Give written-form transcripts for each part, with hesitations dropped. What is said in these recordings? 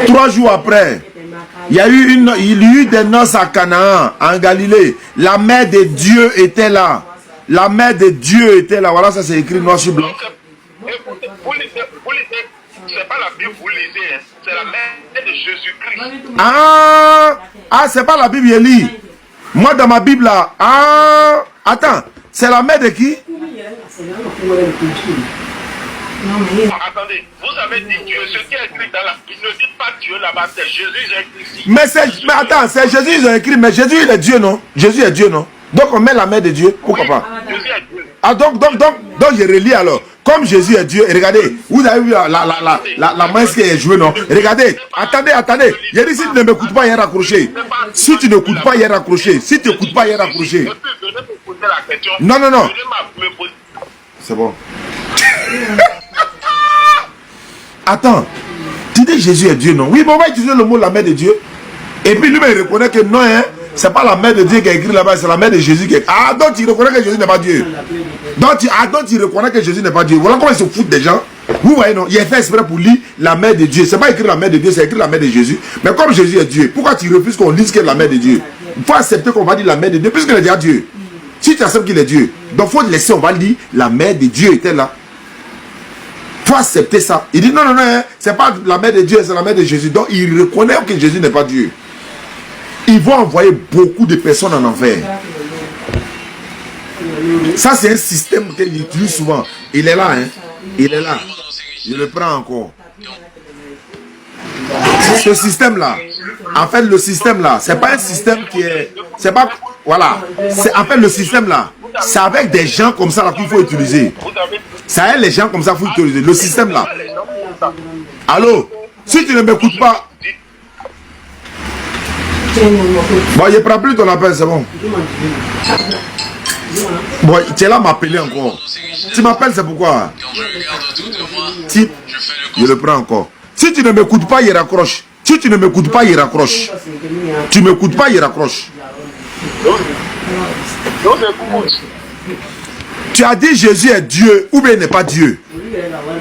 3 jours après, il y a eu des noces à Canaan, en Galilée. La mère de Dieu était là. La mère de Dieu était là. Voilà, ça c'est écrit noir sur blanc. C'est pas la Bible, vous lisez, hein. C'est la mère de Jésus-Christ. C'est pas la Bible, je lis. Moi, dans ma Bible, là, attends, c'est la mère de qui? Attendez, vous avez dit Dieu, ce qui est écrit dans la Bible, ne dites pas Dieu là-bas, c'est Jésus, j'ai écrit ici. Mais attends, c'est Jésus, ils ont écrit, mais Jésus, il est Dieu, non? Jésus est Dieu, non? Donc, on met la mère de Dieu, pourquoi pas? Jésus est Dieu. Donc, je relis alors. Comme Jésus est Dieu, et regardez, vous avez vu la main qui est jouée, non? Regardez, attendez. Il dit, si tu ne m'écoutes pas, il est raccroché. Si tu n'écoutes pas, il est raccroché. Si tu n'écoutes pas, il est raccroché. Non. C'est bon. Attends, tu dis Jésus est Dieu, non? Oui, mais on va utiliser le mot la mère de Dieu. Et puis lui, il reconnaît que non, hein, c'est pas la mère de Dieu qui a écrit là-bas, c'est la mère de Jésus qui a écrit. Donc il reconnaît que Jésus n'est pas Dieu. Donc il reconnaît que Jésus n'est pas Dieu. Voilà comment ils se foutent des gens. Vous voyez, non? Il a fait exprès pour lire la mère de Dieu. C'est pas écrit la mère de Dieu, c'est écrit la mère de Jésus. Mais comme Jésus est Dieu, pourquoi tu refuses qu'on dise qu'il est la mère de Dieu? Il faut accepter qu'on va dire la mère de Dieu, puisqu'il est déjà Dieu. Si tu acceptes qu'il est Dieu, donc il faut laisser, on va dire la mère de Dieu était là. Il faut accepter ça. Il dit non, c'est pas la mère de Dieu, c'est la mère de Jésus. Donc il reconnaît que Jésus n'est pas Dieu. Ils vont envoyer beaucoup de personnes en enfer. Ça, c'est un système qu'il utilise souvent. Il est là, hein. Il est là. Je le prends encore. Ce système-là, en fait, le système-là, c'est pas un système qui est... C'est pas... Voilà. En fait, le système-là, c'est avec des gens comme ça qu'il faut utiliser. C'est avec les gens comme ça qu'il faut utiliser. Le système-là. Allô? Si tu ne m'écoutes pas... Bon, je prends plus ton appel, c'est bon. Bon, tu es là à m'appeler encore. Tu m'appelles, c'est pourquoi? Je le prends encore. Si tu ne m'écoutes pas, il raccroche. Si tu ne m'écoutes pas, il raccroche. Tu ne m'écoutes pas, il raccroche. Tu as dit Jésus est Dieu ou bien il n'est pas Dieu. Il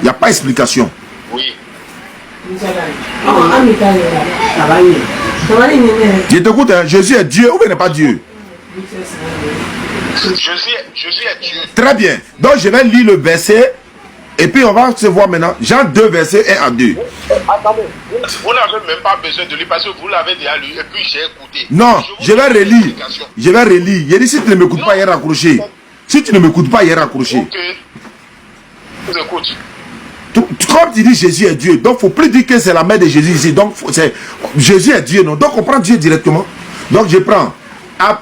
n'y a pas d'explication. Oui. Je t'écoute, hein. Jésus est Dieu ou bien il n'est pas Dieu. Jésus est Dieu. Très bien. Donc je vais lire le verset et puis on va se voir maintenant. Jean 2, verset 1 à 2. Attendez, vous n'avez même pas besoin de lire parce que vous l'avez déjà lu et puis j'ai écouté. Non, je vais relire. Je vais relire. Il dit si tu ne m'écoutes pas, il est raccroché. Si tu ne m'écoutes pas, il est raccroché. Ok. Je vous écoute. Comme tu dis Jésus est Dieu, donc il ne faut plus dire que c'est la mère de Jésus ici. Donc Jésus est Dieu, non? Donc on prend Dieu directement. Donc je prends.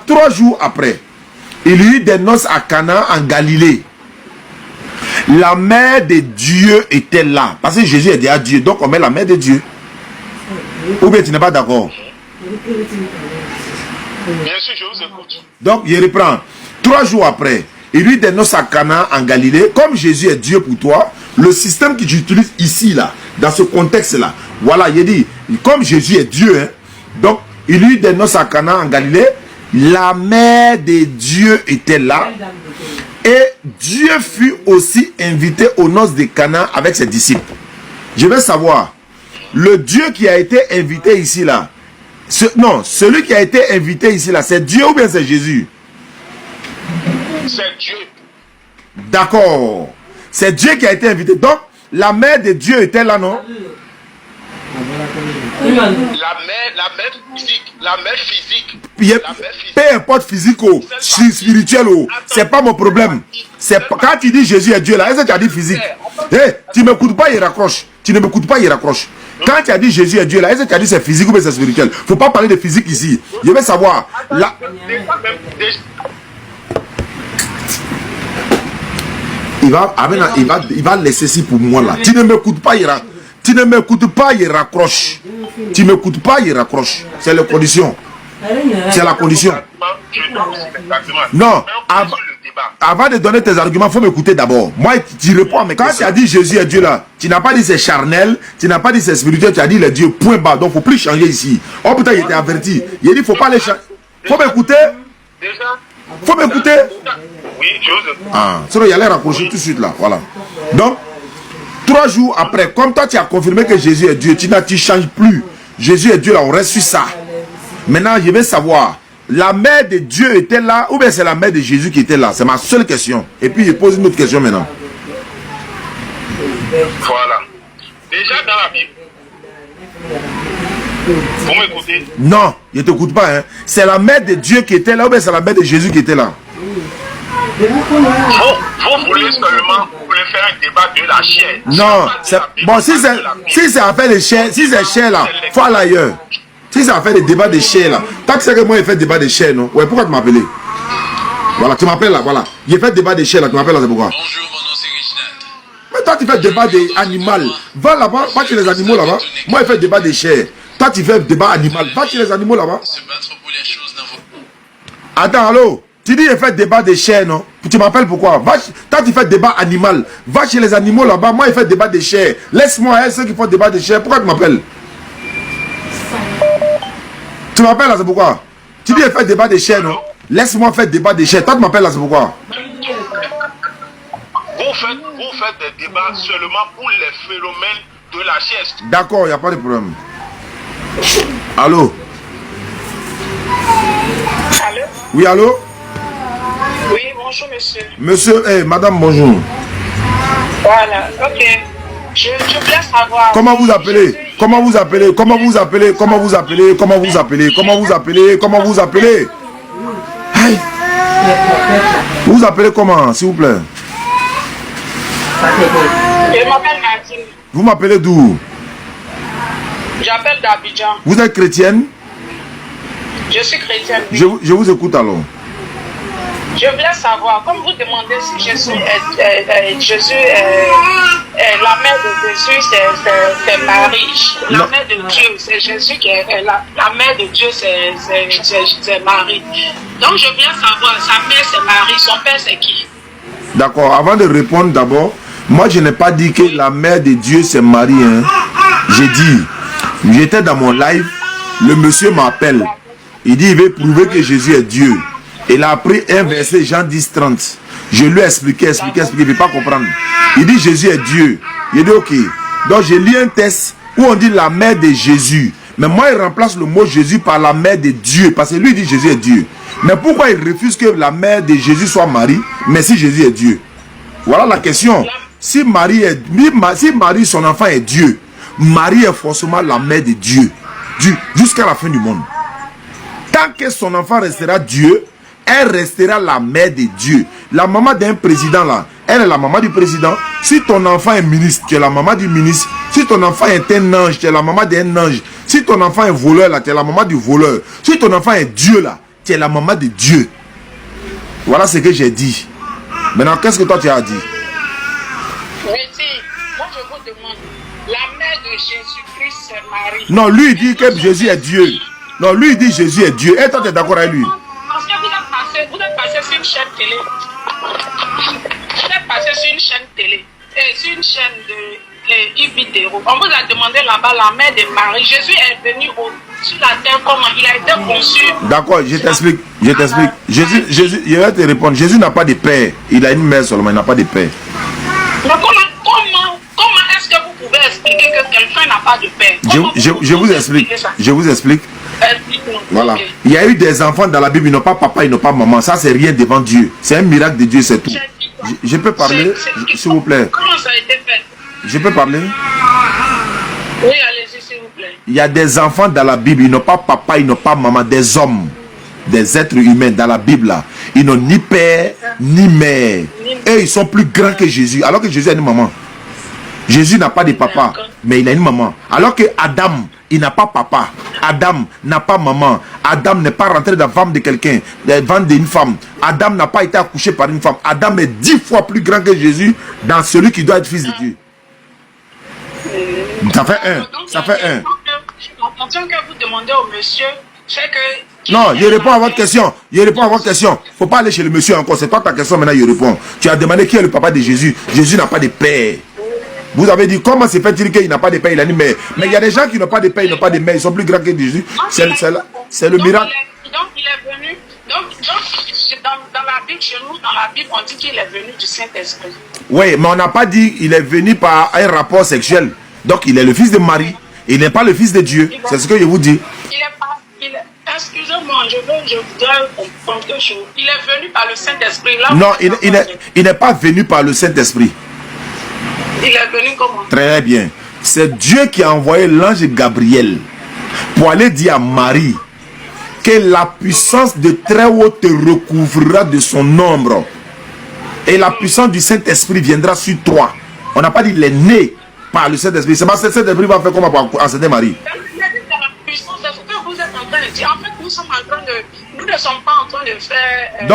3 jours après, il y eut des noces à Cana en Galilée. La mère de Dieu était là. Parce que Jésus est déjà Dieu. Donc on met la mère de Dieu. Ou bien tu n'es pas d'accord? Bien sûr, je vous écoute. Donc je reprends. 3 jours après, il y eut des noces à Cana en Galilée. Comme Jésus est Dieu pour toi, le système que tu utilises ici, là, dans ce contexte-là, voilà, il dit, comme Jésus est Dieu, hein, donc il y eut des noces à Cana en Galilée. La mère de Dieu était là. Et Dieu fut aussi invité aux noces de Cana avec ses disciples. Je veux savoir, le Dieu qui a été invité ici là, celui qui a été invité ici là, c'est Dieu ou bien c'est Jésus? C'est Dieu. D'accord. C'est Dieu qui a été invité. Donc, la mère de Dieu était là, non? La mère physique. La mère physique. Peu importe physique ou spirituel ou, c'est pas mon problème. Quand tu dis Jésus est Dieu là, est-ce que tu as dit physique? Tu ne m'écoutes pas, il raccroche. Tu ne m'écoutes pas, il raccroche. Quand tu as dit Jésus est Dieu là, est-ce que tu as dit c'est physique ou c'est spirituel? Faut pas parler de physique ici. Je veux savoir. Là, il va laisser ici pour moi là. Tu ne m'écoutes pas, il raccroche. Tu ne m'écoutes pas, il raccroche. Tu ne m'écoutes pas, il raccroche. C'est la condition. C'est la condition. Non, avant de donner tes arguments, il faut m'écouter d'abord. Moi, tu réponds, mais quand tu as dit Jésus est Dieu là, tu n'as pas dit c'est charnel, tu n'as pas dit c'est spirituel, tu as dit il est Dieu, point bas. Donc, il ne faut plus changer ici. Oh putain, il était averti. Il a dit, il ne faut pas les changer. Il faut m'écouter. Il faut m'écouter. Oui, je vous écoute. Sinon, il allait raccrocher tout de suite là. Voilà. Donc, 3 jours après, comme toi tu as confirmé que Jésus est Dieu, tu ne changes plus. Jésus est Dieu là, on reste sur ça. Maintenant, je veux savoir, la mère de Dieu était là ou bien c'est la mère de Jésus qui était là? C'est ma seule question. Et puis je pose une autre question maintenant. Voilà. Déjà dans la Bible. Vous m'écoutez? Non, je ne t'écoute pas. Hein. C'est la mère de Dieu qui était là ou bien c'est la mère de Jésus qui était là? Vous voulez seulement faire un débat de la chair. Non, bon, si c'est affaire de chair, si c'est chair là, il faut aller ailleurs. Si c'est affaire de débat de chair là, toi tu sais que moi j'ai fait débat de chair, non? Ouais, pourquoi tu m'appelles? Voilà, tu m'appelles là, voilà. J'ai fait débat de chair là, tu m'appelles là, c'est pourquoi? Bonjour, mon nom c'est Reginald. Mais toi tu fais débat d'animal. Va là-bas, va chez les animaux là-bas. Moi j'ai fait débat de chair. Toi tu fais débat animal. Va chez les animaux là-bas. Se battre pour les choses dans vos... Attends, allô? Tu dis, il fait débat de chair, non? Tu m'appelles pourquoi? Toi, tu fais débat animal. Va chez les animaux là-bas. Moi, il fait débat de chair. Laisse-moi, ceux qui font débat de chair. Pourquoi tu m'appelles? Tu m'appelles là, c'est pourquoi? Tu dis, il fait débat de chair, non? Laisse-moi faire débat de chair. Toi, tu m'appelles là, c'est pourquoi? Vous faites des débats seulement pour les phénomènes de la chair. D'accord, il n'y a pas de problème. Allô? Allô? Oui, allô? Oui, bonjour monsieur. Monsieur, madame, bonjour. Voilà, ok. Je voulais savoir... Comment vous appelez? Comment vous appelez? Comment vous appelez? Comment vous appelez? Comment vous appelez? Comment vous appelez? Comment vous appelez? Aïe. Vous vous appelez comment, s'il vous plaît? Je m'appelle Nadine. Vous m'appelez d'où? J'appelle d'Abidjan. Vous êtes chrétienne? Je suis chrétienne. Je vous écoute alors. Je voulais savoir, comme vous demandez si Jésus est la mère de Jésus, c'est Marie. La mère de Dieu, c'est Jésus qui est la mère de Dieu, c'est Marie. Donc je voulais savoir, sa mère c'est Marie, son père c'est qui? D'accord, avant de répondre d'abord, moi je n'ai pas dit que la mère de Dieu c'est Marie. Hein. J'ai dit, j'étais dans mon live, le monsieur m'appelle. Il dit, il veut prouver que Jésus est Dieu. Il a pris un verset, Jean 10, 30. Je lui ai expliqué, il ne veut pas comprendre. Il dit, Jésus est Dieu. Il dit, ok. Donc, j'ai lu un texte où on dit la mère de Jésus. Mais moi, il remplace le mot Jésus par la mère de Dieu. Parce que lui, il dit, Jésus est Dieu. Mais pourquoi il refuse que la mère de Jésus soit Marie, mais si Jésus est Dieu? Voilà la question. Si Marie, son enfant est Dieu, Marie est forcément la mère de Dieu. Jusqu'à la fin du monde. Tant que son enfant restera Dieu, elle restera la mère de Dieu. La maman d'un président là, elle est la maman du président. Si ton enfant est ministre, tu es la maman du ministre. Si ton enfant est un ange, tu es la maman d'un ange. Si ton enfant est voleur là, tu es la maman du voleur. Si ton enfant est Dieu là, tu es la maman de Dieu. Voilà ce que j'ai dit. Maintenant, qu'est-ce que toi tu as dit? Mais si, moi je vous demande, la mère de Jésus-Christ c'est Marie. Non, lui il dit que Jésus est Dieu. Non, lui il dit Jésus est Dieu. Et toi tu es d'accord avec lui? Parce que vous êtes passé sur une chaîne télé. Vous êtes passé sur une chaîne télé. Et sur une chaîne de Ibidero. On vous a demandé là-bas la mère de Marie. Jésus est venu sur la terre comment il a été conçu. D'accord, je t'explique. Jésus, je vais te répondre. Jésus n'a pas de père. Il a une mère seulement, il n'a pas de père. Mais comment est-ce que vous pouvez expliquer que quelqu'un n'a pas de père? Je vous explique. Je vous explique. Voilà. Okay. Il y a eu des enfants dans la Bible, ils n'ont pas papa, ils n'ont pas maman. Ça, c'est rien devant Dieu. C'est un miracle de Dieu, c'est tout. Je peux parler, s'il vous plaît? Comment ça a été fait? Je peux parler? Oui, allez-y, s'il vous plaît. Il y a des enfants dans la Bible, ils n'ont pas papa, ils n'ont pas maman, des hommes, des êtres humains dans la Bible là. Ils n'ont ni père, ni mère. Et ils sont plus grands que Jésus, alors que Jésus a une maman. Jésus n'a pas de papa, mais il a une maman. Alors que Adam, il n'a pas papa. Adam n'a pas maman. Adam n'est pas rentré dans la femme de quelqu'un, dans le ventre d'une femme. Adam n'a pas été accouché par une femme. Adam est 10 fois plus grand que Jésus dans celui qui doit être fils de Dieu. Ça fait un. Ça fait un. En tant que vous demandez au monsieur, c'est que... Non, je réponds à votre question. Je réponds à votre question. Faut pas aller chez le monsieur encore. C'est pas ta question maintenant, je réponds. Tu as demandé qui est le papa de Jésus. Jésus n'a pas de père. Vous avez dit comment se fait-il qu'il n'a pas de père, il a une mère. Mais il y a des gens qui n'ont pas de père, ils n'ont pas de mère. Ils sont plus grands que Jésus. C'est le miracle. Donc il est venu. Donc dans dans la Bible, chez nous, dans la Bible, on dit qu'il est venu du Saint-Esprit. Oui, mais on n'a pas dit qu'il est venu par un rapport sexuel. Donc, il est le fils de Marie. Il n'est pas le fils de Dieu. C'est ce que je vous dis. Il est pas... Excusez-moi, je voudrais comprendre quelque chose. Il est venu par le Saint-Esprit. Non, il n'est pas venu par le Saint-Esprit. Il est venu comment? Très bien. C'est Dieu qui a envoyé l'ange Gabriel pour aller dire à Marie que la puissance de très haut te recouvrira de son ombre. Et la puissance du Saint-Esprit viendra sur toi. On n'a pas dit qu'il est né par le Saint-Esprit. C'est pas que le Saint-Esprit va faire comment pour enseigner Marie. C'est ce que vous êtes en train de dire. En fait, nous sommes en train de... Nous ne sommes pas en train de faire...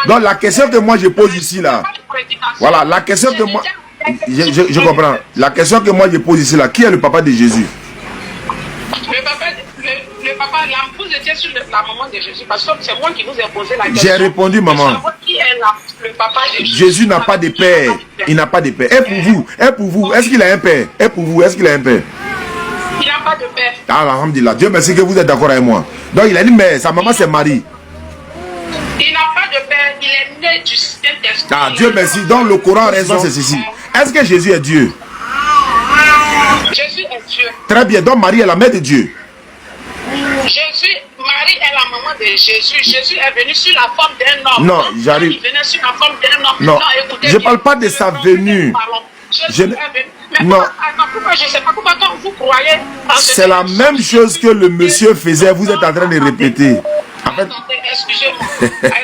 Donc la question que moi je pose ici là... Voilà, la question que moi... Je comprends. La question que moi je pose ici là, qui est le papa de Jésus? Le papa, l'épouse était sur la maman de Jésus, parce que c'est moi qui vous ai posé la question. J'ai répondu, maman. Qui est le papa de Jésus? Jésus n'a pas de père. Il n'a pas de père. Et pour vous, est-ce qu'il a un père? Et pour vous, est-ce qu'il a un père? Il n'a pas de père. Ah, alhamdulillah. Dieu merci que vous êtes d'accord avec moi. Donc il a dit, mais sa maman c'est Marie. Il n'a pas de père. Il est né du Saint-Esprit. Ah, Dieu merci. Donc le Coran raison c'est ceci. Est-ce que Jésus est Dieu? Jésus est Dieu. Très bien. Donc Marie est la mère de Dieu. Marie est la maman de Jésus. Jésus est venu sur la forme d'un homme. Non, j'arrive. Il venait sur la forme d'un homme. Non, écoutez, je ne parle pas de sa venue. Non. Pourquoi je ne sais pas pourquoi vous croyez. C'est la même chose que le monsieur faisait. Vous êtes en train de répéter. En fait...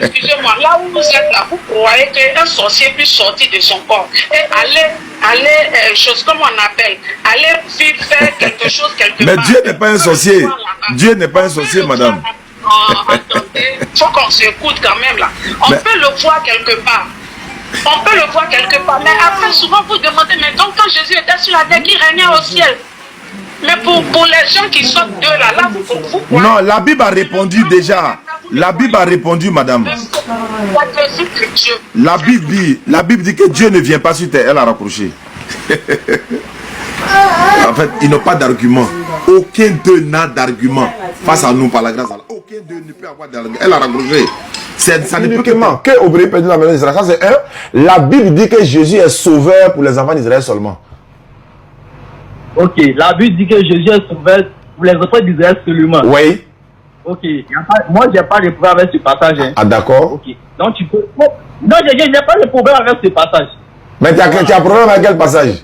Excusez-moi. Là où vous êtes là, vous croyez qu'un sorcier puisse sortir de son corps et aller chose comme on appelle, aller faire quelque chose quelque part. Mais Dieu n'est pas un sorcier. Dieu n'est pas un sorcier, madame. Attendez, il faut qu'on s'écoute quand même là. On peut le voir quelque part. On peut le voir quelque part. Mais après, souvent vous demandez, mais donc quand Jésus était sur la terre, il régnait au ciel. Mais pour les gens qui sortent de là, vous non, la Bible a répondu déjà. La Bible a répondu, madame. La Bible dit que Dieu ne vient pas sur terre. Elle a raccroché. En fait, ils n'ont pas d'argument. Aucun d'eux n'a d'argument face à nous par la grâce d'Allah. Aucun d'eux ne peut avoir d'argument. Elle a raccroché. Ça ne peut que Obré peut dire la maison d'Israël. Ça c'est un. La Bible dit que Jésus est sauveur pour les enfants d'Israël seulement. Ok, la Bible dit que Jésus est sauveur pour les enfants d'Israël seulement. Oui. Ok, moi j'ai pas de problème avec ce passage. Hein. Ah d'accord. Ok, donc tu peux... Non, je n'ai pas de problème avec ce passage. Mais tu as problème avec quel passage?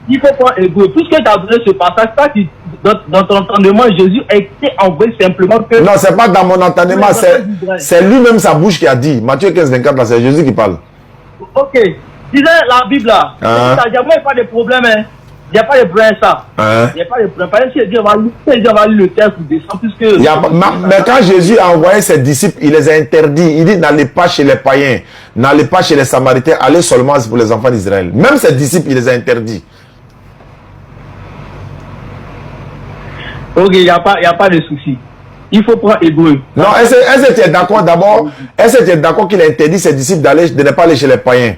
Il faut pas égoïer. Puisque tu as donné ce passage, ça qui, dans ton entendement, Jésus a été envoyé simplement que... Non, c'est pas dans mon entendement, c'est lui-même sa bouche qui a dit. Matthieu 15, 24, là, c'est Jésus qui parle. Ok, disais la Bible là. Il n'y a pas de problème, hein. Il n'y a pas de problème ça. Il n'y a pas de problème. Par exemple, Dieu va lire le texte pour descendre puisque... Mais quand Jésus a envoyé ses disciples, il les a interdits. Il dit n'allez pas chez les païens, n'allez pas chez les Samaritains, allez seulement pour les enfants d'Israël. Même ses disciples, il les a interdits. Ok, il n'y a pas de souci. Il faut prendre Hébreu. Non, est-ce que tu es d'accord d'abord? Est-ce que tu es d'accord qu'il a interdit ses disciples de ne pas aller chez les païens?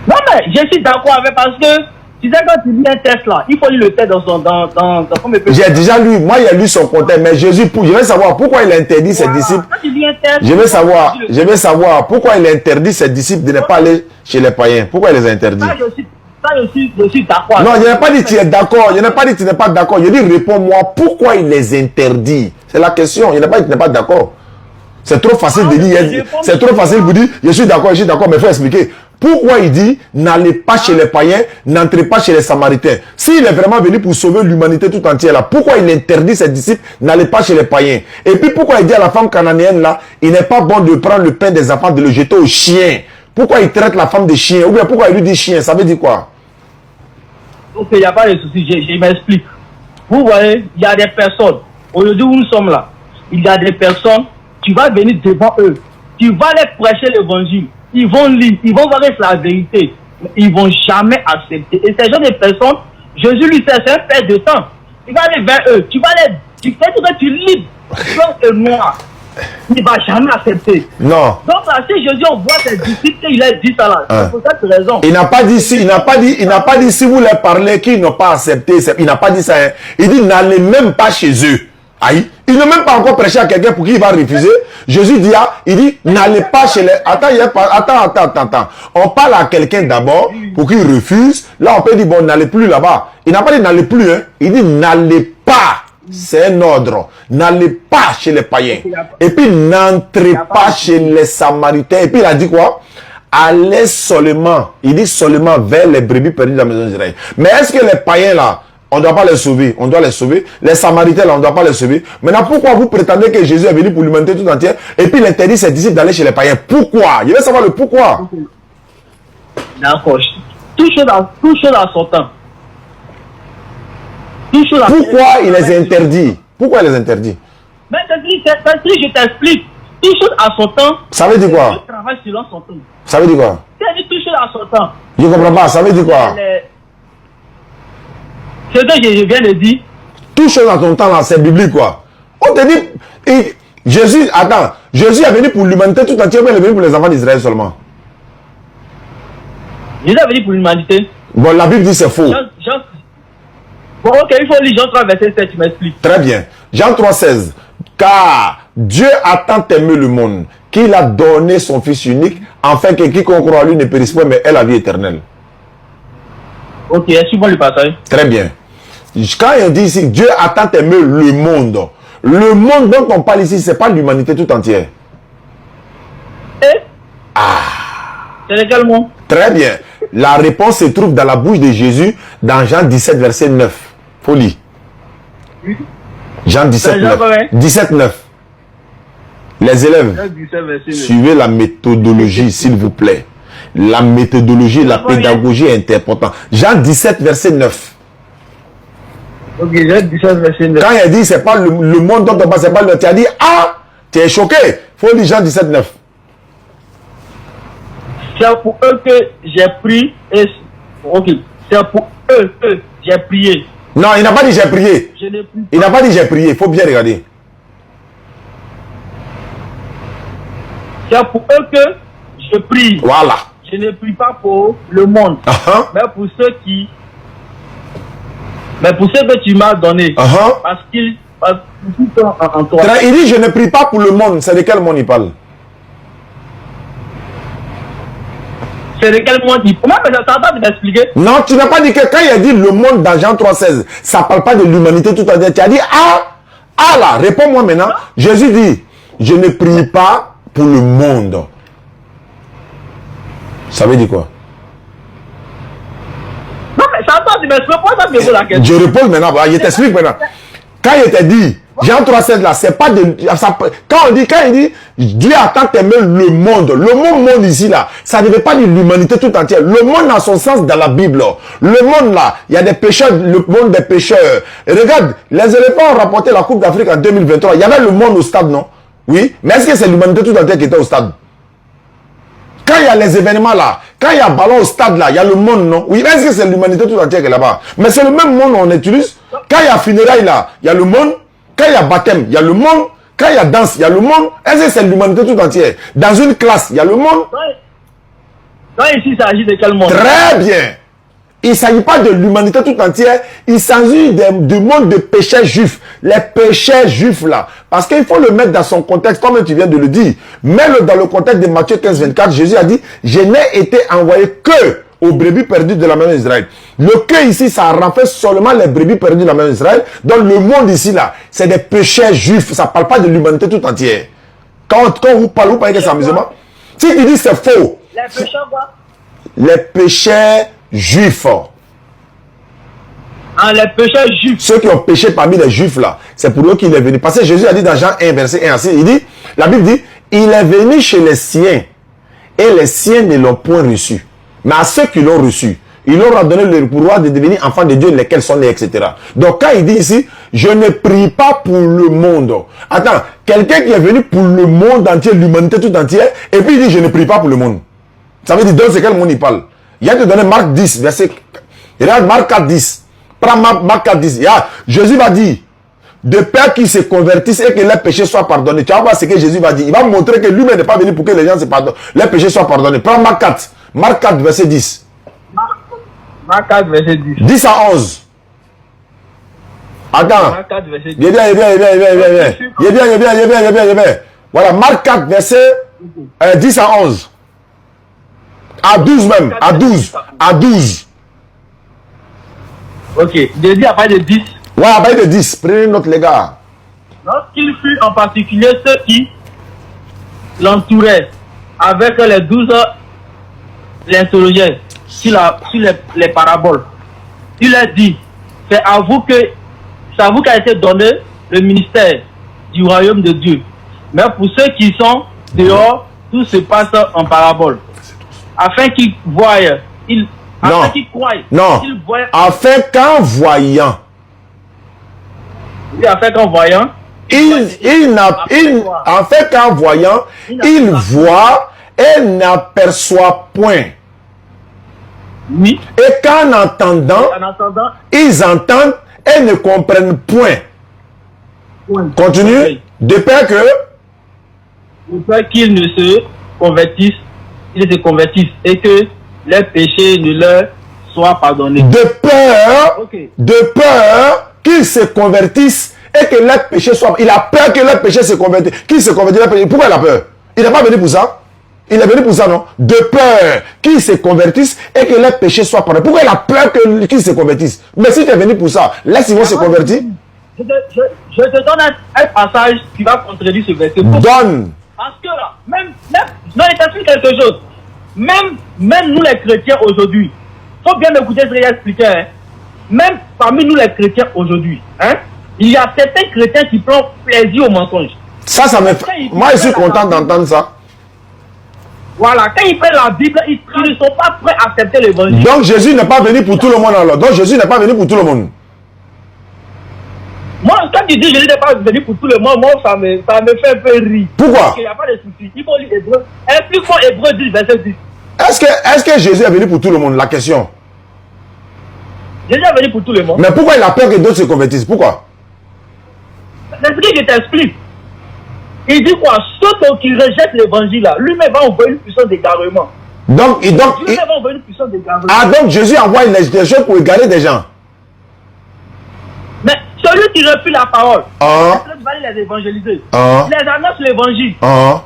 Non, mais je suis d'accord avec parce que tu sais quand tu lis un texte là, il faut lire le texte dans J'ai déjà lu, moi j'ai lu son contexte, mais Jésus, je veux savoir pourquoi il a interdit ses disciples. Quand tu lis un texte, je veux savoir pourquoi il a interdit ses disciples de ne pas aller chez les païens. Pourquoi il les a interdits? Je suis d'accord. Non, je n'ai pas dit que tu es d'accord. Je n'ai pas dit que tu n'es pas d'accord. Je dis réponds-moi pourquoi il les interdit. C'est la question. Je n'ai pas dit que tu n'es pas d'accord. C'est trop facile de dire. C'est trop facile de vous dire je suis d'accord, mais il faut expliquer. Pourquoi il dit n'allez pas chez les païens, n'entrez pas chez les Samaritains? S'il est vraiment venu pour sauver l'humanité tout entière là, pourquoi il interdit ses disciples n'allez pas chez les païens? Et puis pourquoi il dit à la femme cananéenne là, il n'est pas bon de prendre le pain des enfants, de le jeter aux chiens? Pourquoi il traite la femme de chien? Ou bien pourquoi il lui dit chien? Ça veut dire quoi? Ok, il n'y a pas de souci, je m'explique. Vous voyez, il y a des personnes, aujourd'hui où nous sommes là, il y a des personnes, tu vas venir devant eux, tu vas les prêcher l'évangile, ils vont lire, ils vont voir que c'est la vérité, mais ils ne vont jamais accepter. Et ces gens de personnes, Jésus lui c'est un père de sang. Il va aller vers eux, tu vas les, tu fais tout que tu lis, blanc et noir. Il ne va jamais accepter. Non. Donc là, si Jésus envoie ses disciples, il a dit ça là. C'est pour cette raison. Il n'a pas dit si, il n'a pas dit si vous leur parlez qu'ils n'ont pas accepté. Il n'a pas dit ça. Hein. Il dit n'allez même pas chez eux. Aïe, il n'a même pas encore prêché à quelqu'un pour qui il va refuser. Jésus dit, il dit, n'allez pas chez les... Attends. On parle à quelqu'un d'abord pour qu'il refuse. Là, on peut dire, bon, n'allez plus là-bas. Il n'a pas dit n'allez plus, hein. Il dit, n'allez pas. C'est un ordre. N'allez pas chez les païens. Et puis, n'entrez pas chez les Samaritains. Et puis, il a dit quoi? Allez seulement. Il dit seulement vers les brebis perdues de la maison d'Israël. Mais est-ce que les païens là, on ne doit pas les sauver? On doit les sauver. Les Samaritains là, on ne doit pas les sauver. Maintenant, pourquoi vous prétendez que Jésus est venu pour l'humanité tout entière et puis il interdit ses disciples d'aller chez les païens? Pourquoi? Je veux savoir le pourquoi. D'accord. Tout chose à son temps. Pourquoi il les interdit? Pourquoi il les interdit? Mais je t'explique. Tout chose à son temps. Ça veut dire quoi? Je travaille selon son temps. Ça veut dire quoi? C'est tout chose à son temps. Je ne comprends pas. Ça veut dire quoi? Ce que je viens de dire. Tout chose à ton temps là, c'est biblique quoi. On te dit, Jésus est venu pour l'humanité tout entière, mais il est venu pour les enfants d'Israël seulement. Jésus est venu pour l'humanité. Bon, la Bible dit c'est faux. Bon, ok, il faut lire Jean 3, verset 7, tu m'expliques. Très bien. Jean 3, 16. Car Dieu a tant aimé le monde qu'il a donné son Fils unique, afin que quiconque croit en lui ne périsse pas, mais ait la vie éternelle. Ok, suivons le passage. Très bien. Quand on dit ici, Dieu a tant aimé le monde dont on parle ici, ce n'est pas l'humanité tout entière. C'est lequel monde? Très bien. La réponse se trouve dans la bouche de Jésus, dans Jean 17, verset 9. Faut lire. Jean 17, 9. 17, 9. Les élèves, suivez la méthodologie, s'il vous plaît. La méthodologie, la pédagogie est importante. Jean 17, verset 9. Ok, Jean 17, verset 9. Quand il a dit, c'est pas le monde dont on parle, c'est pas le... Tu as dit, tu es choqué. Faut lire Jean 17, 9. C'est pour eux que j'ai prié. Ok, c'est pour eux que j'ai prié. Non, il n'a pas dit j'ai prié. Il n'a pas dit j'ai prié. Il faut bien regarder. C'est pour eux que je prie. Voilà. Je ne prie pas pour le monde, mais pour ceux qui... Mais pour ceux que tu m'as donné. Parce qu'ils sont en toi. Il dit je ne prie pas pour le monde. C'est de quel monde il parle? C'est de quel monde il parle? Mais ça va pas t'expliquer. Non, tu n'as pas dit que quand il a dit le monde dans Jean 3,16, ça ne parle pas de l'humanité tout entière. Tu as dit là, réponds-moi maintenant. Jésus dit, je ne prie pas pour le monde. Ça veut dire quoi? Non, mais ça va, tu m'expliques. Pourquoi ça me pose la question? Je réponds maintenant. Je t'explique maintenant. Quand il t'a dit, Jean 3,16 là, c'est pas de... quand il dit, Dieu a tant aimé le monde ici là, ça ne veut pas dire l'humanité tout entière. Le monde a son sens dans la Bible. Le monde là, il y a des pécheurs, le monde des pécheurs. Et regarde, les éléphants ont remporté la Coupe d'Afrique en 2023. Il y avait le monde au stade, non? Oui, mais est-ce que c'est l'humanité tout entière qui était au stade? Quand il y a les événements là, quand il y a ballon au stade là, il y a le monde, non? Oui, est-ce que c'est l'humanité tout entière qui est là-bas? Mais c'est le même monde qu'on utilise. Quand il y a funérailles là, il y a le monde. Quand il y a baptême, il y a le monde. Quand il y a danse, il y a le monde. Est-ce que c'est l'humanité tout entière? Dans une classe, il y a le monde. Donc ici, il s'agit de quel monde? Très bien. Il ne s'agit pas de l'humanité tout entière. Il s'agit du monde des pécheurs juifs. Les pécheurs juifs là. Parce qu'il faut le mettre dans son contexte, comme tu viens de le dire. Mets-le dans le contexte de Matthieu 15, 24. Jésus a dit, je n'ai été envoyé que aux brebis perdues de la maison d'Israël. Le que ici, ça renferme seulement les brebis perdues de la maison d'Israël. Dans le monde ici là, c'est des pécheurs juifs. Ça ne parle pas de l'humanité tout entière. Quand vous parlez que c'est amusement. Si tu dis c'est faux. Les pécheurs quoi? Les pécheurs juifs. Les pécheurs juifs. Ceux qui ont péché parmi les juifs là, c'est pour eux qu'il est venu. Parce que Jésus a dit dans Jean 1, verset 1 à 6, il dit, la Bible dit, il est venu chez les siens et les siens ne l'ont point reçu. Mais à ceux qui l'ont reçu, il leur a donné le pouvoir de devenir enfants de Dieu, lesquels sont nés, etc. Donc quand il dit ici, je ne prie pas pour le monde. Attends, quelqu'un qui est venu pour le monde entier, l'humanité tout entière, et puis il dit, je ne prie pas pour le monde. Ça veut dire, dans quel monde il parle? Il a te donné Marc 10, verset... Regarde Marc 4, 10. Prends Marc 4, 10. Jésus va dire, de peur qu'ils se convertissent et que leurs péchés soient pardonnés. Tu vas voir ce que Jésus va dire. Il va montrer que lui-même n'est pas venu pour que les gens se pardonnent. Les péchés soient pardonnés. Prends Marc 4. Marc 4, verset 10. Marc 4, verset 10. 10 à 11. Attends. Marc 4, verset 10. Il est bien. Voilà, Marc 4, verset 10 à 11. À 12 même. À 12. Ok. Jésus a parlé de 10. Ouais, à partir de 10. Prenez note, les gars. Lorsqu'il fut en particulier ceux qui l'entouraient avec les 12 l'interrogeaient sur les paraboles. Il leur dit, c'est à vous qu'a été donné le ministère du royaume de Dieu. Mais pour ceux qui sont dehors, tout se passe en parabole. Afin qu'ils voient, afin qu'ils croient, qu'ils voient. Afin qu'en voyant, il voit et n'aperçoit point. Oui. Et qu'en entendant, ils entendent et ne comprennent point. Continue. Okay. De peur qu'ils ne se convertissent, et que leurs péchés ne leur soient pardonnés. De peur qu'ils se convertissent et que leurs péchés soient. Il a peur que leurs péchés se convertissent. Qu'ils se convertissent. Pourquoi il a peur? Il n'est pas venu pour ça. Il est venu pour ça, non? De peur qu'ils se convertissent et que leurs péchés soient pardonnés. Pourquoi il a peur qu'ils se convertissent? Mais si tu es venu pour ça, laisse ils vont se convertir. Je te donne un passage qui va contredire ce verset. Donne. Parce que là, même non, il t'explique quelque chose. Même nous les chrétiens aujourd'hui, il faut bien écouter ce qu'il a expliqué. Hein. Même parmi nous les chrétiens aujourd'hui, hein, il y a certains chrétiens qui prennent plaisir au mensonge. Ça me fait. Moi, je suis content d'entendre ça. Voilà, quand ils prennent la Bible, ils ne sont pas prêts à accepter l'évangile. Donc Jésus n'est pas venu pour tout le monde alors. Donc Jésus n'est pas venu pour tout le monde. Moi, quand tu dis Jésus n'est pas venu pour tout le monde, moi, ça me fait un peu rire. Pourquoi? Parce qu'il n'y a pas de souci. Il faut lire Hébreu. Explique-moi Hébreu 10, verset 10. Est-ce que Jésus est venu pour tout le monde? La question. Jésus est venu pour tout le monde. Mais pourquoi il a peur que d'autres se convertissent? Pourquoi? C'est ce que je t'explique. Il dit quoi? Ceux qui rejettent l'évangile là, lui-même va envoyer une puissance d'égarement. Donc donc Jésus envoie des choses pour égarer des gens. Mais celui qui refuse la parole, il va les évangéliser. Il les annonce l'évangile.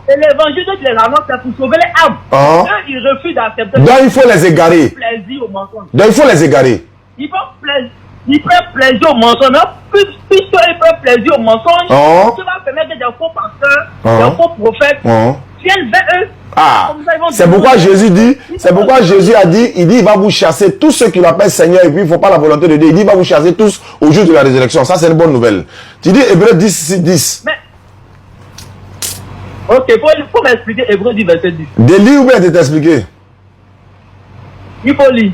Et l'évangile qui les annonce, c'est pour sauver les âmes. Eux, ils refusent d'accepter. Donc il faut les égarer. Plaisir au mensonge. Donc il faut les égarer. Ils prennent plaisir au mensonge. Puisqu'ils prennent plaisir au mensonge, tu vas permettre que des faux pasteurs, des faux prophètes viennent vers eux. C'est pourquoi Jésus dit, a dit, il va vous chasser tous ceux qui l'appellent Seigneur et puis il ne faut pas la volonté de Dieu. Il dit, il va vous chasser tous au jour de la résurrection. Ça, c'est une bonne nouvelle. Tu dis Hébreu 10. Mais, ok, il faut m'expliquer Hébreu 10, verset 10. De lire ou bien de t'expliquer? Il faut lire.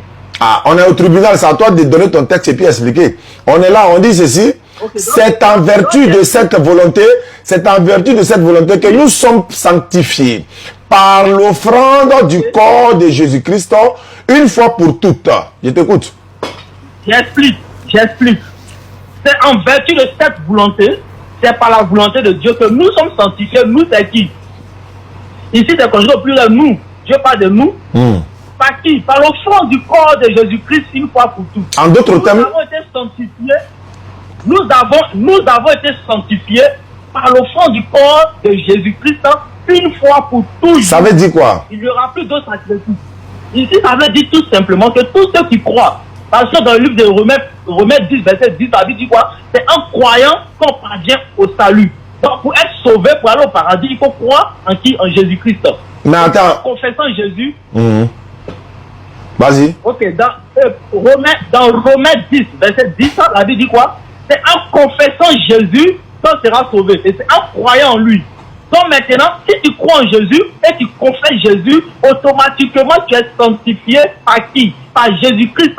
On est au tribunal, c'est à toi de donner ton texte et puis expliquer. On est là, on dit ceci. C'est en vertu de cette volonté, que nous sommes sanctifiés par l'offrande du corps de Jésus-Christ une fois pour toutes. Je t'écoute. J'explique. C'est en vertu de cette volonté, c'est par la volonté de Dieu que nous sommes sanctifiés. Nous, c'est qui? Ici, c'est quand je dis au pluriel nous. Dieu parle de nous. Par qui? Par l'offrande du corps de Jésus-Christ une fois pour toutes. En d'autres termes, nous avons été sanctifiés. Nous avons été sanctifiés par l'offrande du corps de Jésus-Christ une fois pour toujours. Ça veut dire quoi? Il n'y aura plus d'autres sacrifices. Ici, ça veut dire tout simplement que tous ceux qui croient, parce que dans le livre de Romains 10, verset 10, ça veut dire quoi? C'est en croyant qu'on parvient au salut. Donc, pour être sauvé, pour aller au paradis, il faut croire en qui? En Jésus-Christ. Mais attends. En confessant Jésus. Vas-y. Ok, dans Romains 10, verset 10, ça veut dire quoi? C'est en confessant Jésus qu'on sera sauvé. Et c'est en croyant en lui. Donc maintenant, si tu crois en Jésus et tu confesses Jésus, automatiquement tu es sanctifié par qui? Par Jésus-Christ.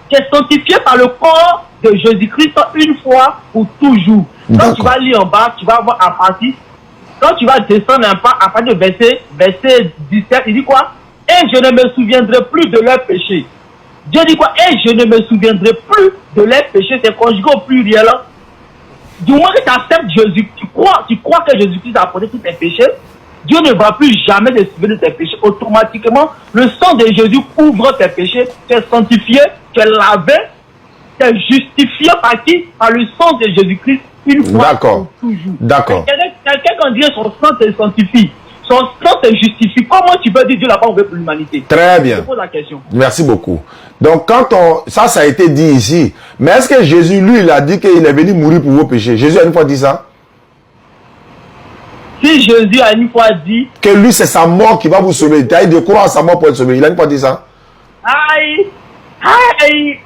Tu es sanctifié par le corps de Jésus-Christ une fois pour toujours. Quand tu vas lire en bas, tu vas voir à partir. Quand tu vas descendre un pas, à partir du verset 17, il dit quoi? Et je ne me souviendrai plus de leurs péchés. Dieu dit quoi? Et je ne me souviendrai plus de leurs péchés. C'est conjugué au pluriel. Du moment que tu acceptes Jésus, tu crois que Jésus-Christ a porté tous tes péchés, Dieu ne va plus jamais te souvenir de tes péchés. Automatiquement, le sang de Jésus couvre tes péchés. Tu es sanctifié, tu es lavé, c'est justifié par qui? Par le sang de Jésus-Christ, une fois D'accord. pour toujours. D'accord. Quelqu'un quand dit son sang te sanctifie, son sang te justifie, comment tu peux dire Dieu n'a pas ouvert pour l'humanité? Très bien. Je pose la question. Merci beaucoup. Donc, quand on... Ça a été dit ici. Mais est-ce que Jésus, lui, il a dit qu'il est venu mourir pour vos péchés? Jésus a une fois dit ça? Si Jésus a une fois dit... Que lui, c'est sa mort qui va vous sauver. Il a dit de croire à sa mort pour être sauvé. Il a une fois dit ça? Aïe! Aïe!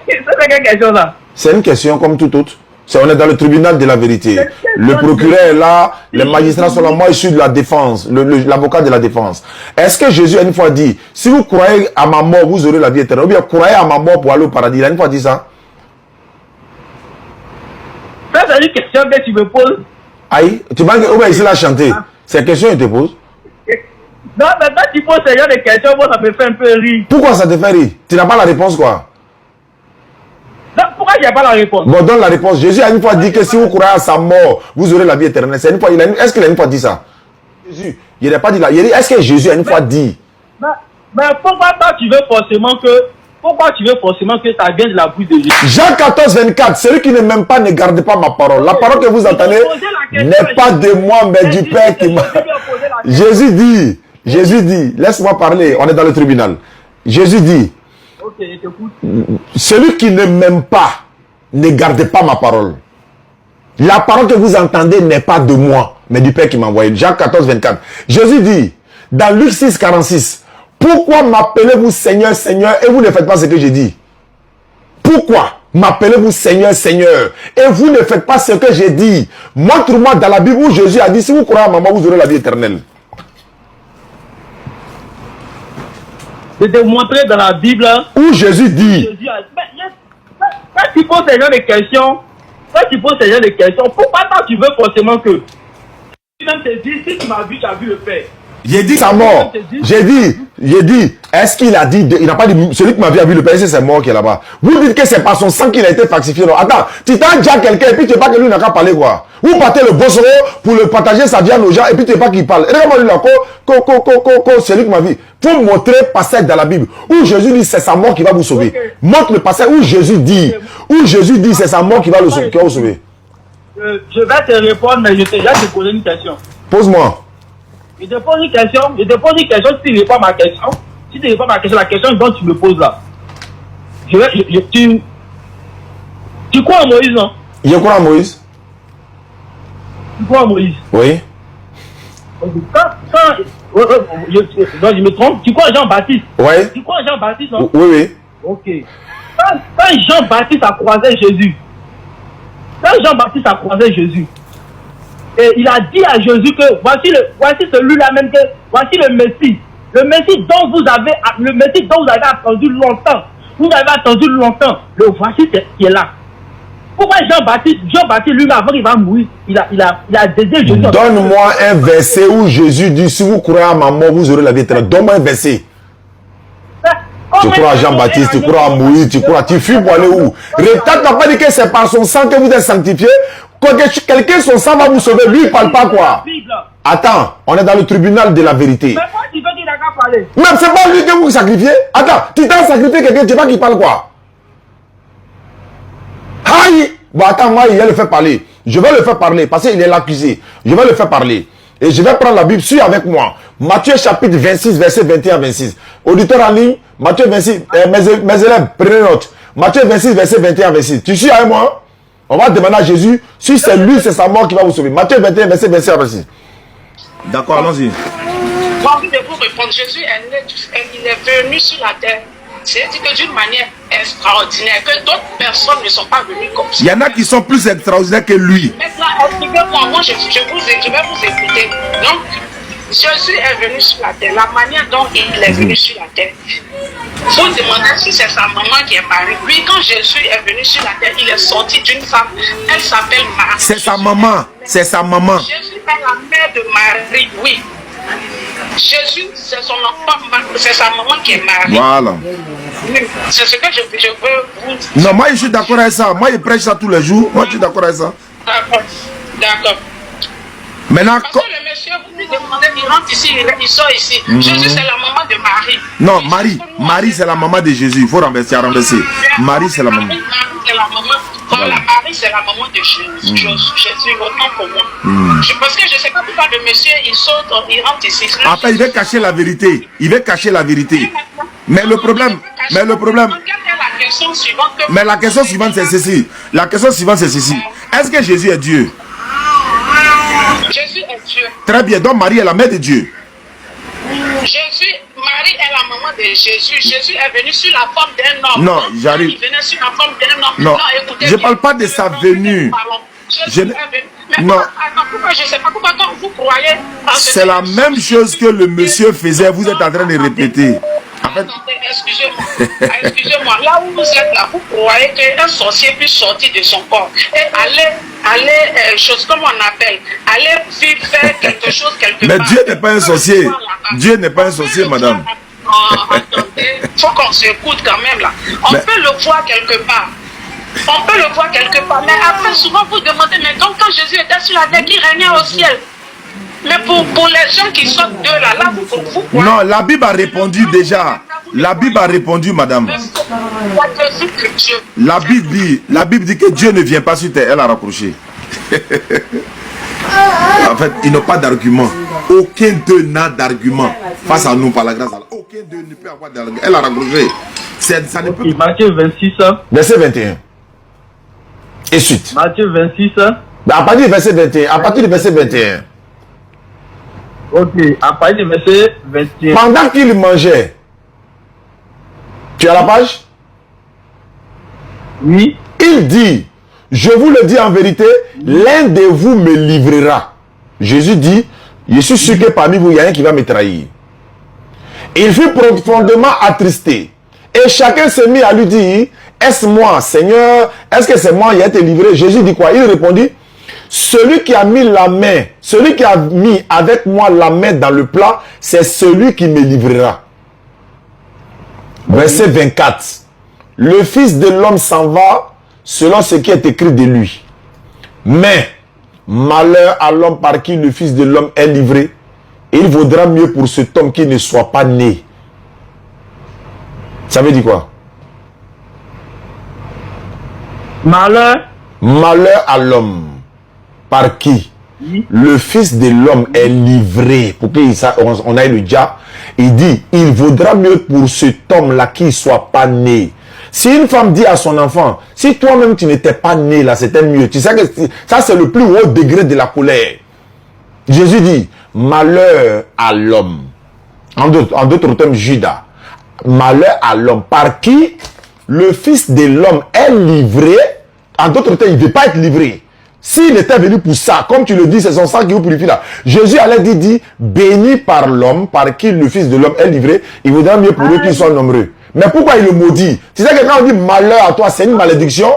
C'est quelle question là? C'est une question comme toute autre. On est dans le tribunal de la vérité. Le procureur est là, les magistrats sont là, moi je suis de la défense, l'avocat de la défense. Est-ce que Jésus a une fois dit, si vous croyez à ma mort, vous aurez la vie éternelle? Ou bien croyez à ma mort pour aller au paradis? Il a une fois dit ça? Ça, c'est une question que tu me poses. Aïe, tu vas dire, ici l'a chanté. C'est une question que je te pose. Non, mais quand tu poses ce genre de questions, moi ça me fait un peu rire. Pourquoi ça te fait rire? Tu n'as pas la réponse quoi? Non, pourquoi il n'y a pas la réponse? Bon, donne la réponse. Jésus a une fois dit que si vous croyez à sa mort, vous aurez la vie éternelle. C'est une fois, est-ce qu'il a une fois dit ça? Jésus, il n'a pas dit là. Est-ce que Jésus a une fois dit? Mais pourquoi tu veux forcément que ça vienne de la bouche de Jésus? Jean 14, 24, celui qui ne m'aime pas ne garde pas ma parole. La parole que vous entendez n'est pas de moi, mais du Père qui m'a... Jésus dit, laisse-moi parler, on est dans le tribunal. Jésus dit, ok, je t'écoute. celui qui ne m'aime pas ne garde pas ma parole. La parole que vous entendez n'est pas de moi, mais du Père qui m'a envoyé. Jean 14, 24. Jésus dit, dans Luc 6, 46, pourquoi m'appelez-vous Seigneur, Seigneur, et vous ne faites pas ce que j'ai dit? Pourquoi m'appelez-vous Seigneur, Seigneur, et vous ne faites pas ce que j'ai dit? Montre-moi dans la Bible où Jésus a dit, si vous croyez à ma mort, vous aurez la vie éternelle. Je vais te montrer dans la Bible où Jésus dit. Quand tu poses ce genre de questions, pourquoi toi tu veux forcément que tu même te dis, si tu m'as vu, tu as vu le Père? J'ai dit sa mort. J'ai dit, est-ce qu'il a dit, il n'a pas dit, celui qui m'a vu a vu le Père, c'est mort qui est là-bas. Vous dites que c'est par son sang qu'il a été falsifié. Non, attends, tu t'as dit à quelqu'un et puis tu sais pas que lui n'a qu'à parler quoi. Vous partez le bossero pour le partager sa viande aux gens et puis tu sais pas qu'il parle. Regarde-moi lui là, celui qui m'a vu. Faut montrer passage dans la Bible où Jésus dit c'est sa mort qui va vous sauver. Okay. Montre le passage où Jésus dit, c'est sa mort qui va vous sauver. Je vais te répondre, mais je vais te poser une question. Pose-moi. Je te pose une question, si tu ne réponds pas ma question, la question dont tu me poses là. Tu crois en Moïse, non? Je crois en Moïse. Tu crois en Moïse? Oui. Je me trompe, tu crois en Jean-Baptiste? Oui. Tu crois en Jean-Baptiste, non? Oui. Ok. Quand Jean-Baptiste a croisé Jésus, et il a dit à Jésus que voici celui-là même que voici le Messie dont vous avez attendu longtemps. Vous avez attendu longtemps. Le voici qui est là. Pourquoi Jean-Baptiste lui avant qu'il va mourir, il a dédié Jésus. Donne-moi un verset où Jésus dit si vous croyez à ma mort, vous aurez la vie éternelle. Donne-moi un verset. Tu crois à Jean-Baptiste, tu crois à Moïse, tu fuis pour aller où? Rétat n'a pas dit que c'est par son sang que vous êtes sanctifié. Quelqu'un, son sang va vous sauver. Lui, il ne parle pas quoi? Attends, on est dans le tribunal de la vérité. Mais moi, tu veux qu'il n'a qu'à parler. Mais c'est pas lui que vous sacrifiez. Attends, tu t'as sacrifié quelqu'un, tu sais pas qu'il parle quoi? Aïe! Bon, attends, moi, il va le faire parler. Je vais le faire parler parce qu'il est l'accusé. Je vais le faire parler. Et je vais prendre la Bible, suis avec moi. Matthieu chapitre 26, verset 21-26. Auditeur en ligne, Matthieu 26, mes élèves, prenez note. Matthieu 26, verset 21-26. Tu suis avec moi? On va demander à Jésus si c'est lui, c'est sa mort qui va vous sauver. Matthieu 21, verset 26. D'accord, allons-y. J'ai envie de vous répondre. Jésus il est venu sur la terre. C'est-à-dire que d'une manière extraordinaire, que d'autres personnes ne sont pas venues comme ça. Il y en a qui sont plus extraordinaires que lui. Maintenant, expliquez-moi, moi je vais vous écouter. Donc, Jésus est venu sur la terre, la manière dont il est venu sur la terre. Il faut demander si c'est sa maman qui est Marie. Lui, quand Jésus est venu sur la terre, il est sorti d'une femme. Elle s'appelle Marie. C'est sa maman. C'est sa maman. Jésus est la mère de Marie, oui. Jésus, c'est son enfant, c'est sa maman qui est Marie. Voilà. C'est ce que je veux vous dire. Non, moi je suis d'accord avec ça. Moi je prêche ça tous les jours. Moi je suis d'accord avec ça. D'accord. Maintenant, parce que le monsieur, vous lui demandez, il rentre ici, il sort ici. Jésus, c'est la maman de Marie. Non, Marie c'est la maman de Jésus. Il faut renverser. Marie, c'est la maman. Marie, c'est la maman. Voilà, Marie, c'est la maman de Jésus. Jésus, autant pour moi. Parce que je ne sais pas pourquoi le monsieur, il saute, il rentre ici. Après, il veut cacher la vérité. Mais le problème. Mais la question suivante, c'est ceci. Est-ce que Jésus est Dieu? Jésus est Dieu. Très bien. Donc Marie est la mère de Dieu. Marie est la maman de Jésus. Jésus est venu sur la forme d'un homme. Non, j'arrive. Il venait sur la forme d'un homme. Non, écoutez, je ne parle pas de sa venue. Non. Pourquoi je ne sais pas pourquoi quand vous croyez. C'est la même chose que le monsieur faisait. Vous êtes en train de répéter. En fait... Excusez-moi. Là où vous êtes là, vous croyez qu'un sorcier puisse sortir de son corps et aller chose comme on appelle, aller faire quelque chose quelque part. Mais Dieu n'est pas un sorcier. Dieu n'est pas un sorcier, madame. Attendez, il faut qu'on s'écoute quand même là. On peut le voir quelque part. Mais après, souvent vous demandez, mais donc quand Jésus était sur la terre, qui régnait au ciel. Mais pour les gens qui sortent de là, vous non, la Bible a répondu déjà. La Bible a répondu, madame. La Bible dit que Dieu ne vient pas sur terre. Elle a raccroché. En fait, ils n'ont pas d'argument. Aucun d'eux n'a d'argument face à nous par la grâce. Aucun d'eux ne peut avoir d'argument. Elle a raccroché. Ça ne peut... Matthieu 26, verset 21. Et suite. Matthieu 26. À partir du verset 21. À partir du verset 21. Ok, à partir du verset 21. Pendant qu'il mangeait. Tu as la page? Oui. Il dit, je vous le dis en vérité, l'un de vous me livrera. Jésus dit, je suis sûr que parmi vous, il y a un qui va me trahir. Il fut profondément attristé. Et chacun se mit à lui dire, est-ce moi, Seigneur? Est-ce que c'est moi qui ai été livré? Jésus dit quoi? Il répondit, celui qui a mis la main, celui qui a mis avec moi la main dans le plat, c'est celui qui me livrera. Verset 24. Le Fils de l'homme s'en va selon ce qui est écrit de lui. Mais malheur à l'homme par qui le Fils de l'homme est livré. Il vaudra mieux pour cet homme qui ne soit pas né. Ça veut dire quoi? Malheur à l'homme par qui le Fils de l'homme est livré. Pour qu'on aille le diable. Il dit, il vaudra mieux pour cet homme-là qu'il ne soit pas né. Si une femme dit à son enfant, si toi-même tu n'étais pas né là, c'était mieux. Tu sais que ça c'est le plus haut degré de la colère. Jésus dit, malheur à l'homme. En d'autres termes, Judas. Malheur à l'homme par qui le Fils de l'homme est livré. En d'autres termes, il ne veut pas être livré. S'il était venu pour ça, comme tu le dis, c'est son sang qui vous purifie là. Jésus allait dire, béni par l'homme, par qui le Fils de l'homme est livré, il vaudra mieux pour eux qu'ils soient nombreux. Mais pourquoi il le maudit? Tu sais que quand on dit malheur à toi, c'est une malédiction.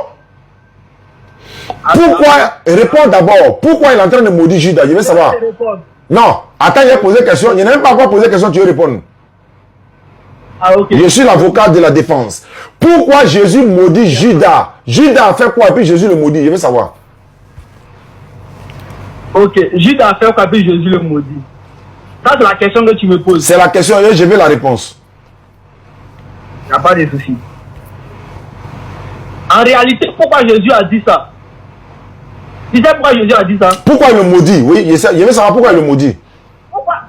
Pourquoi? Réponds d'abord. Pourquoi il est en train de maudire Judas? Je veux savoir. Non, attends, il a posé question. Il n'a même pas encore posé question, tu veux répondre. Ah, okay. Je suis l'avocat de la défense. Pourquoi Jésus maudit Judas? Judas a fait quoi et puis Jésus le maudit? Je veux savoir. Ok, Judas a fait quoi et puis Jésus le maudit? Ça, c'est la question que tu me poses. C'est la question et je veux la réponse. Il n'y a pas de souci. En réalité, pourquoi Jésus a dit ça? Tu sais pourquoi Jésus a dit ça? Pourquoi il le maudit? Oui, je veux savoir pourquoi il le maudit.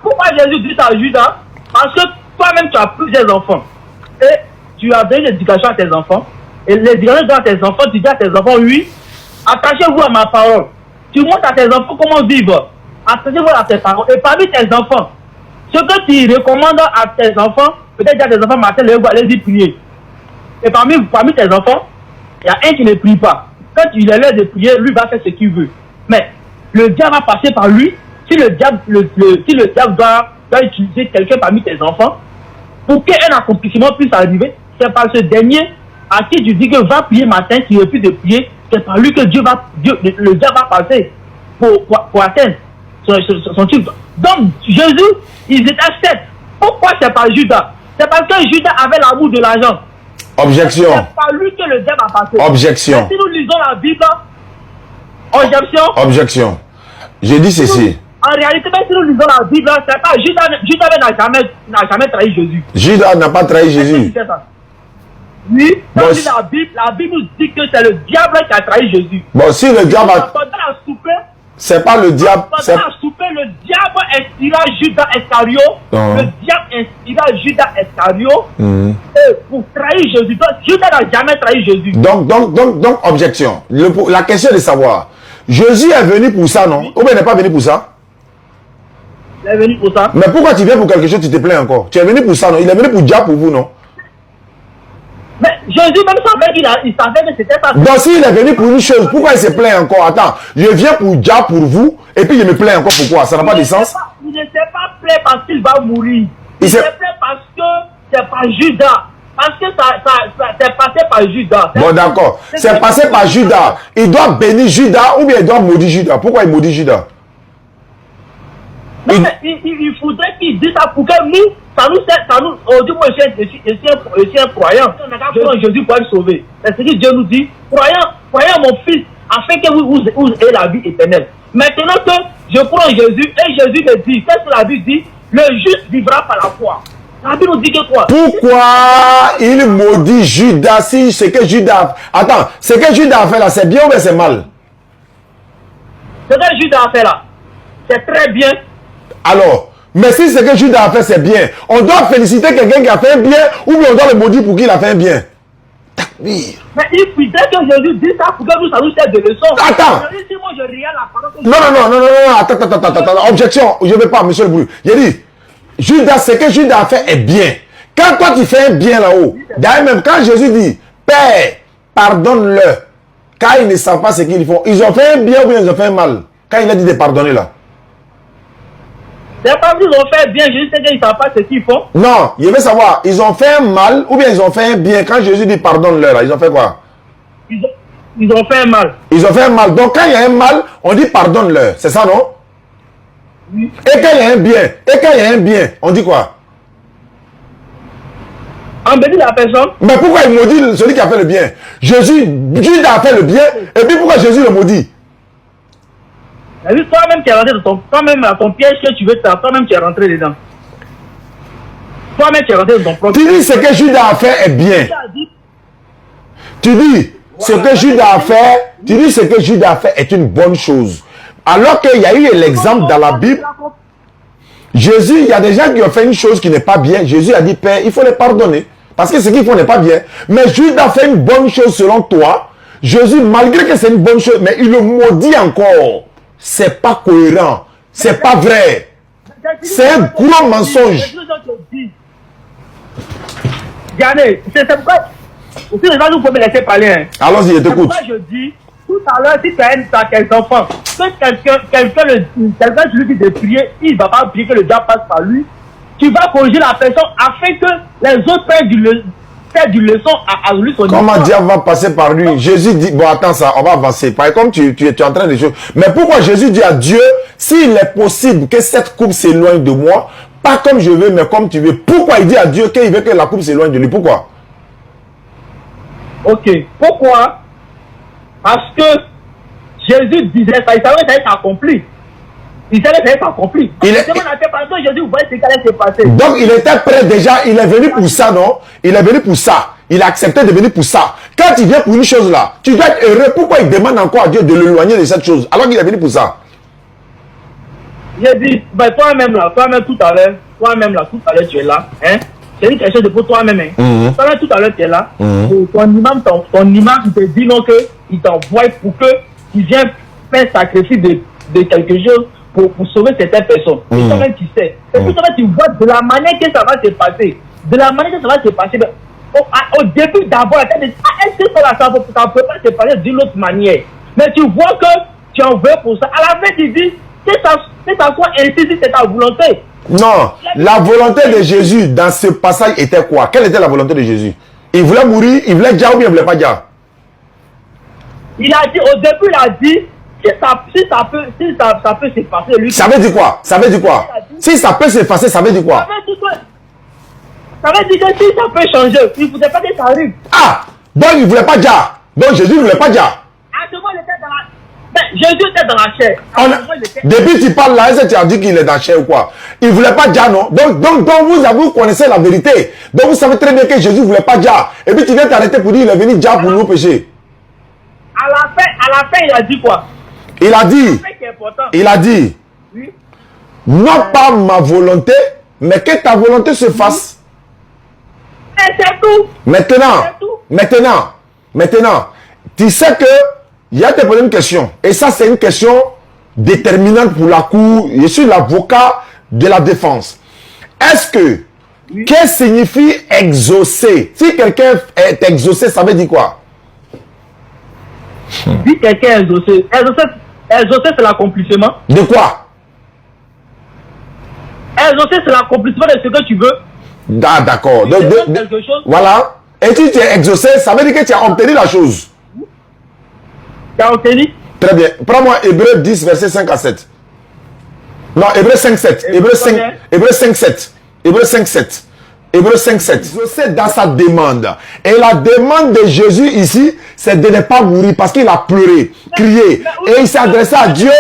Pourquoi Jésus dit ça à Judas? Parce que toi-même, tu as plusieurs enfants. Et tu as donné l'éducation à tes enfants. Et l'éducation à tes enfants, tu dis à tes enfants, oui, attachez-vous à ma parole. Tu montres à tes enfants comment vivre. Attachez-vous à tes paroles. Et parmi tes enfants, ce que tu recommandes à tes enfants, peut-être à tes enfants matin, allez-y prier. Et parmi tes enfants, il y a un qui ne prie pas. Quand tu lui laisses de prier, lui va faire ce qu'il veut. Mais le diable va passer par lui. Si le diable doit utiliser quelqu'un parmi tes enfants, pour qu'un accomplissement puisse arriver, c'est par ce dernier à qui tu dis que va prier matin, qui refuse de prier, c'est par lui que le diable va passer pour atteindre son truc. Donc Jésus, ils étaient 7. Pourquoi c'est pas Judas? C'est parce que Judas avait l'amour de l'argent. Objection. C'est par lui que le diable a passé. Objection. Mais si nous lisons la Bible, objection. Objection. J'ai dit ceci. En réalité, même si nous lisons la Bible, c'est pas Judas n'a jamais trahi Jésus. Judas n'a pas trahi Jésus. Oui, Bon, dans la Bible nous dit que c'est le diable qui a trahi Jésus. Bon, si le diable a... Pendant la souper, C'est pas le diable. pendant la souper, le diable inspira Judas Iscariot. Le diable inspira Judas Iscariot pour trahir Jésus. Donc, Judas n'a jamais trahi Jésus. Donc, objection. La question est de savoir, Jésus est venu pour ça, non? Ou bien il n'est pas venu pour ça? Il est venu pour ça. Mais pourquoi tu viens pour quelque chose, tu te plains encore? Tu es venu pour ça, non? Il est venu pour diable pour vous, non? Mais Jésus même savait il savait que c'était ça. Donc s'il est venu pour une chose, pourquoi il se plaint encore? Attends, je viens pour diable pour vous, et puis je me plains encore pourquoi? Ça n'a pas de sens? Il ne s'est pas plaint parce qu'il va mourir. Il s'est s'est plaint parce que c'est pas Judas. Parce que ça c'est passé par Judas. Bon, d'accord. C'est passé par Judas. Il doit bénir Judas ou bien il doit maudire Judas? Pourquoi il maudit Judas? Non, mais il faudrait qu'il dise ça pour que nous, on dit, moi, je suis un croyant. On n'a qu'à prendre Jésus pour être sauvé. C'est ce que Dieu nous dit. Croyant mon fils, afin que vous ayez la vie éternelle. Maintenant que je prends Jésus, et Jésus me dit, qu'est-ce que la Bible dit? Le juste vivra par la foi. La Bible nous dit que quoi? Pourquoi il maudit Judas si ce que Judas... Attends, ce que Judas a fait là, c'est bien ou bien c'est mal? Ce que Judas a fait là, c'est très bien. Alors, mais si ce que Judas a fait c'est bien, on doit féliciter quelqu'un qui a fait un bien ou bien on doit le maudire pour qu'il a fait un bien? Takbir. Mais il faudrait que Jésus dise ça pour que nous, ça nous serve de leçon. Attends. Si moi je regarde la parole que Non, attends, objection, je ne veux pas, monsieur le Boulou. J'ai dit, Judas, ce que Judas a fait est bien. Quand toi tu fais un bien là-haut, d'ailleurs même quand Jésus dit, Père, pardonne-le, car ils ne savent pas ce qu'ils font. Ils ont fait un bien ou bien ils ont fait un mal? Quand il a dit de pardonner là. C'est pas qu'ils ont fait bien, Jésus sait qu'ils ne savent pas ce qu'ils font. Non, je veux savoir, ils ont fait un mal ou bien ils ont fait un bien. Quand Jésus dit pardonne-leur, là, ils ont fait quoi? Ils ont fait un mal. Ils ont fait un mal. Donc quand il y a un mal, on dit pardonne-leur. C'est ça, non? Oui. Et quand il y a un bien, on dit quoi? On bénit la personne. Mais pourquoi il maudit celui qui a fait le bien? Judas a fait le bien, et puis pourquoi Jésus le maudit? Toi-même tu es rentré dans ton piège que tu veux faire, toi-même tu es rentré dedans. Toi-même tu es rentré dans ton propre. Tu dis ce que Judas a fait est bien. Tu dis ce que Judas a fait, est une bonne chose. Alors qu'il y a eu l'exemple dans la Bible. Jésus, il y a des gens qui ont fait une chose qui n'est pas bien. Jésus a dit, Père, il faut les pardonner. Parce que ce qu'ils font n'est pas bien. Mais Judas fait une bonne chose selon toi. Jésus, malgré que c'est une bonne chose, mais il le maudit encore. C'est pas cohérent. C'est pas vrai. C'est un gros mensonge. Regardez, c'est pourquoi. Aussi, les gens nous faut me laisser parler. Hein. Allons-y, je t'écoute. C'est pourquoi je dis, tout à l'heure, si tu as quelques enfants, que quelqu'un lui dit de prier, il ne va pas prier que le diable passe par lui. Tu vas corriger la personne afin que les autres prennent du leçon à lui son Comment le diable va passer par lui? Jésus dit, bon attends ça, on va avancer. Par comme tu es en train de jouer. Mais pourquoi Jésus dit à Dieu, s'il est possible que cette coupe s'éloigne de moi, pas comme je veux, mais comme tu veux. Pourquoi il dit à Dieu qu'il veut que la coupe s'éloigne de lui? Pourquoi? Ok. Pourquoi? Parce que Jésus disait ça, il savait que ça allait s'accomplir. Il savait que ça allait s'accomplir. Jésus, vous voyez ce qui allait se passer. Donc il était prêt déjà, il est venu pour ça, non? Il est venu pour ça. Il a accepté de venir pour ça. Quand il vient pour une chose là, tu dois être heureux. Pourquoi il demande encore à Dieu de l'éloigner de cette chose alors qu'il est venu pour ça? J'ai dit, ben toi-même là, tout à l'heure tu es là, hein? C'est une question de pour toi-même, hein? Toi-même tout à l'heure tu es là, ton imam il te dit non que il t'envoie pour que tu viennes faire sacrifice de quelque chose pour sauver certaines personnes. Et toi-même tu sais. Et puis toi-même tu vois de la manière que ça va se passer. Ben, au début d'abord, tu as dit, est-ce que ça ne peut pas se passer d'une autre manière? Mais tu vois que tu en veux pour ça. À la fin tu dis, que ça soit ainsi si c'est ta volonté. Non, la volonté de Jésus dans ce passage était quoi? Quelle était la volonté de Jésus? Il voulait mourir, il voulait déjà ou bien il ne voulait pas déjà? Il a dit, au début, il a dit, si ça peut s'effacer, lui. Ça veut dire quoi? Si ça peut s'effacer, ça veut dire quoi? Ça veut dire que si ça peut changer, il ne voulait pas que ça arrive. Ah! Donc il ne voulait pas déjà. Donc Jésus ne voulait pas déjà. À ce moment, il était dans la... Jésus était dans la chair. Depuis tu parles là, est-ce que tu as dit qu'il est dans la chair ou quoi? Il ne voulait pas dire non. Donc vous connaissez la vérité. Donc vous savez très bien que Jésus ne voulait pas dire. Et puis tu viens t'arrêter pour dire qu'il est venu dire pour nous pécher. À la fin, il a dit quoi? Il a dit, oui. Non pas ma volonté, mais que ta volonté se fasse. Et c'est tout. Maintenant, tu sais que il y a te poser une question. Et ça, c'est une question déterminante pour la cour. Je suis l'avocat de la défense. Est-ce que, qu'est-ce que signifie exaucer? Si quelqu'un est exaucé, ça veut dire quoi? Si quelqu'un est exaucé, exaucé c'est l'accomplissement. De quoi? Exaucé c'est l'accomplissement de ce que tu veux. Ah, d'accord. Quelque chose. Voilà. Et si tu es exaucé, ça veut dire que tu as obtenu la chose. Tu as obtenu? Très bien. Prends-moi Hébreu 10, verset 5 à 7. Non, Hébreu 5, 7. Hébreu 5, 7. Hébreu 5, 7. Hébreu 5, 7. Exaucé dans sa demande. Et la demande de Jésus ici, c'est de ne pas mourir parce qu'il a pleuré, crié. Et il s'est adressé à Dieu.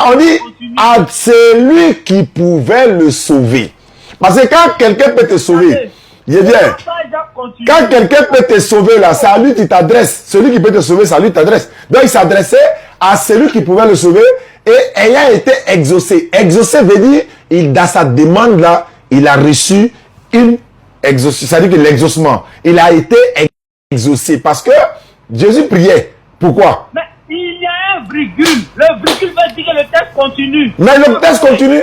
On dit à celui qui pouvait le sauver. Parce que quand quelqu'un peut te sauver, je viens. Quand quelqu'un peut te sauver là, c'est à lui qui t'adresse. Celui qui peut te sauver, c'est à lui qui t'adresse. Donc il s'adressait à celui qui pouvait le sauver et ayant été exaucé. Exaucé veut dire, dans sa demande là, il a reçu une exaucé. C'est-à-dire que l'exaucement, il a été exaucé parce que Jésus priait. Pourquoi? Mais il y a un virgule. Le virgule veut dire que le test continue. Mais le test continue.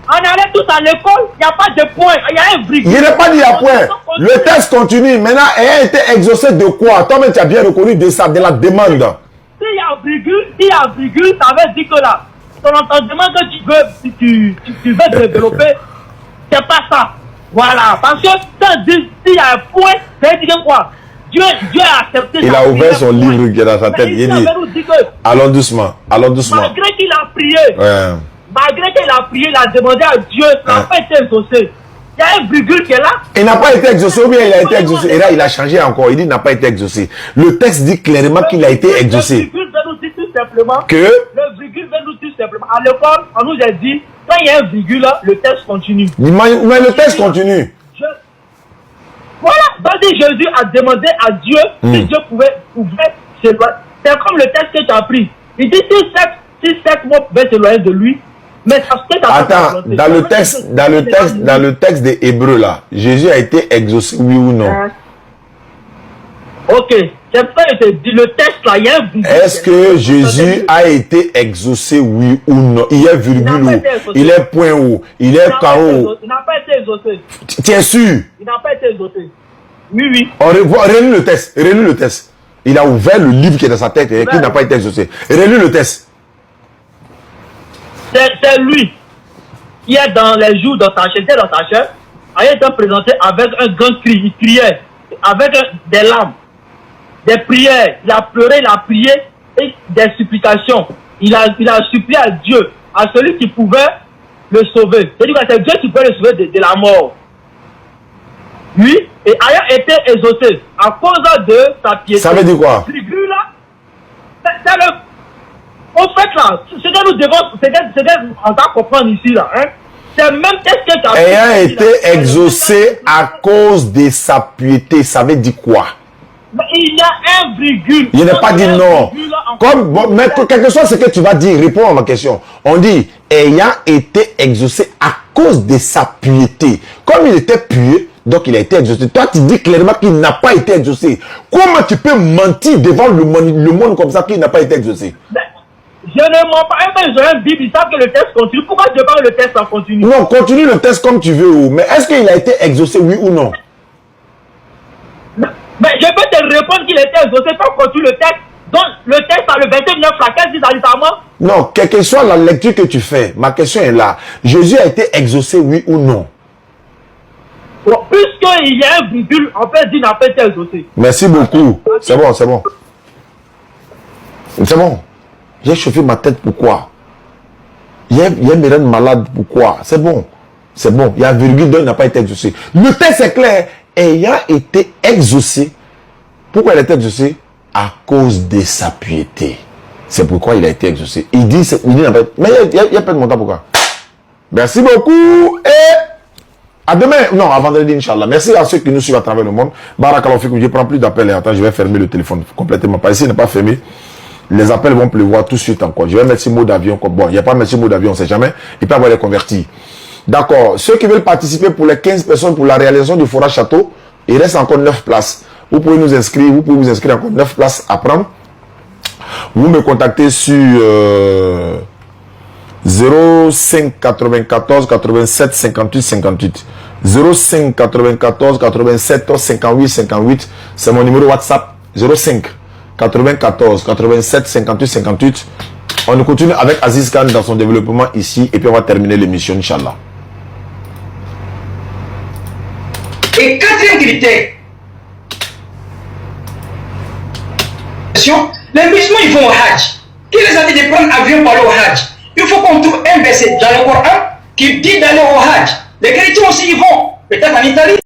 On allait tous à l'école, il n'y a pas de point, il y a un virgule. Il n'est pas dit à point. Le test continue. Maintenant, ayant été exaucé de quoi? Toi-même, tu as bien reconnu de ça, de la demande. S'il y a virgule, ça veut dire que là, ton entendement que tu veux développer, c'est pas ça. Voilà. Parce que s'il y a un point, ça veut dire quoi? Dieu a accepté. Il a ouvert son livre qui est dans sa tête. Il dit, allons doucement, allons doucement. Malgré qu'il a prié. Ouais. Malgré qu'il a prié, il a demandé à Dieu, il n'a pas été exaucé. Il y a un virgule qui est là. Il n'a pas été exaucé ou bien il a été exaucé. Et là, il a changé encore. Il dit qu'il n'a pas été exaucé. Le texte dit clairement qu'il a été exaucé. Le virgule veut nous dire tout simplement que le virgule veut nous dire simplement. À l'école, on nous a dit, quand il y a un virgule là, le texte continue. Mais le texte continue. Voilà. Donc Jésus a demandé à Dieu si Dieu pouvait s'éloigner. C'est comme le texte que tu as pris. Il dit si sept mots pouvaient s'éloigner de lui. Mais attends, dans le texte des Hébreux là, Jésus a été exaucé, oui ou non? Ok, c'est ça que je te dis, le texte là, il y a un virgule. Est-ce que Jésus a été exaucé, oui ou non? Il y a virgule où? Il est point où? Il est carreau. Il n'a pas été exaucé. Tu es sûr? Il n'a pas été exaucé. Oui. Relis le texte. Il a ouvert le livre qui est dans sa tête et qui n'a pas été exaucé. Relis le texte. C'est lui qui est dans les jours dans sa chair, a été présenté avec un grand cri, il criait, avec des larmes, des prières, il a pleuré, il a prié, et des supplications. Il a supplié à Dieu, à celui qui pouvait le sauver. C'est Dieu qui peut le sauver de la mort. Lui, et ayant été exaucé à cause de sa piété. Ça veut dire quoi? C'est le... En fait, là, ce que nous devons, on va comprendre ici, là, hein, c'est même qu'est-ce que tu as fait. Ayant été exaucé à cause de sa piété, ça veut dire quoi? Mais il y a un virgule. Il n'est pas dit non. Mais quel que soit ce que tu vas dire, réponds à ma question. On dit, ayant été exaucé à cause de sa piété. Comme il était pieux, donc il a été exaucé. Toi, tu dis clairement qu'il n'a pas été exaucé. Comment tu peux mentir devant le monde comme ça qu'il n'a pas été exaucé? Je ne mens pas. J'ai un Bible, ils savent que le test continue. Pourquoi je parle le test en continue? Non, continue le test comme tu veux. Mais est-ce qu'il a été exaucé, oui ou non? Mais je peux te répondre qu'il a été exaucé. Quand continue le test, donc le test à le 29, la case dit dans non, quelle que soit la lecture que tu fais, ma question est là. Jésus a été exaucé, oui ou non? Bon, puisqu'il y a un virgule, on peut dire qu'il n'a pas été exaucé. Merci beaucoup. C'est bon. C'est bon. J'ai chauffé ma tête, pourquoi? Il y a mes malade, pourquoi? C'est bon. Il y a un virgule, donc il n'a pas été exaucé. Le texte est clair. Ayant été exaucé. Pourquoi il a été exaucé? À cause de sa piété. C'est pourquoi il a été exaucé. Il dit mais il y a pas de montant pourquoi. Merci beaucoup et à demain. Non, à vendredi, Inch'Allah. Merci à ceux qui nous suivent à travers le monde. Barakallahu fikum. Je prends plus d'appels et attends, je vais fermer le téléphone complètement. Pas ici, n'est pas fermé. Les appels vont pleuvoir tout de suite encore. Je vais mettre ce mot d'avion. Bon, il n'y a pas mettre ce mot d'avion, on ne sait jamais. Il peut avoir les convertis. D'accord. Ceux qui veulent participer pour les 15 personnes pour la réalisation du forage château, il reste encore 9 places. Vous pouvez nous inscrire. Vous pouvez vous inscrire encore 9 places à prendre. Vous me contactez sur 05 94 87 58 58. 05 94 87 58 58. C'est mon numéro WhatsApp. 05 94 87 58 58. On continue avec Aziz Khan dans son développement ici et puis on va terminer l'émission, Inch'Allah. Et quatrième critère, les musulmans ils vont au Hajj. Qui les a dit de prendre avion pour aller au Hajj? Il faut qu'on trouve un verset dans le Coran qui dit d'aller au Hajj. Les chrétiens aussi ils vont, peut-être en Italie.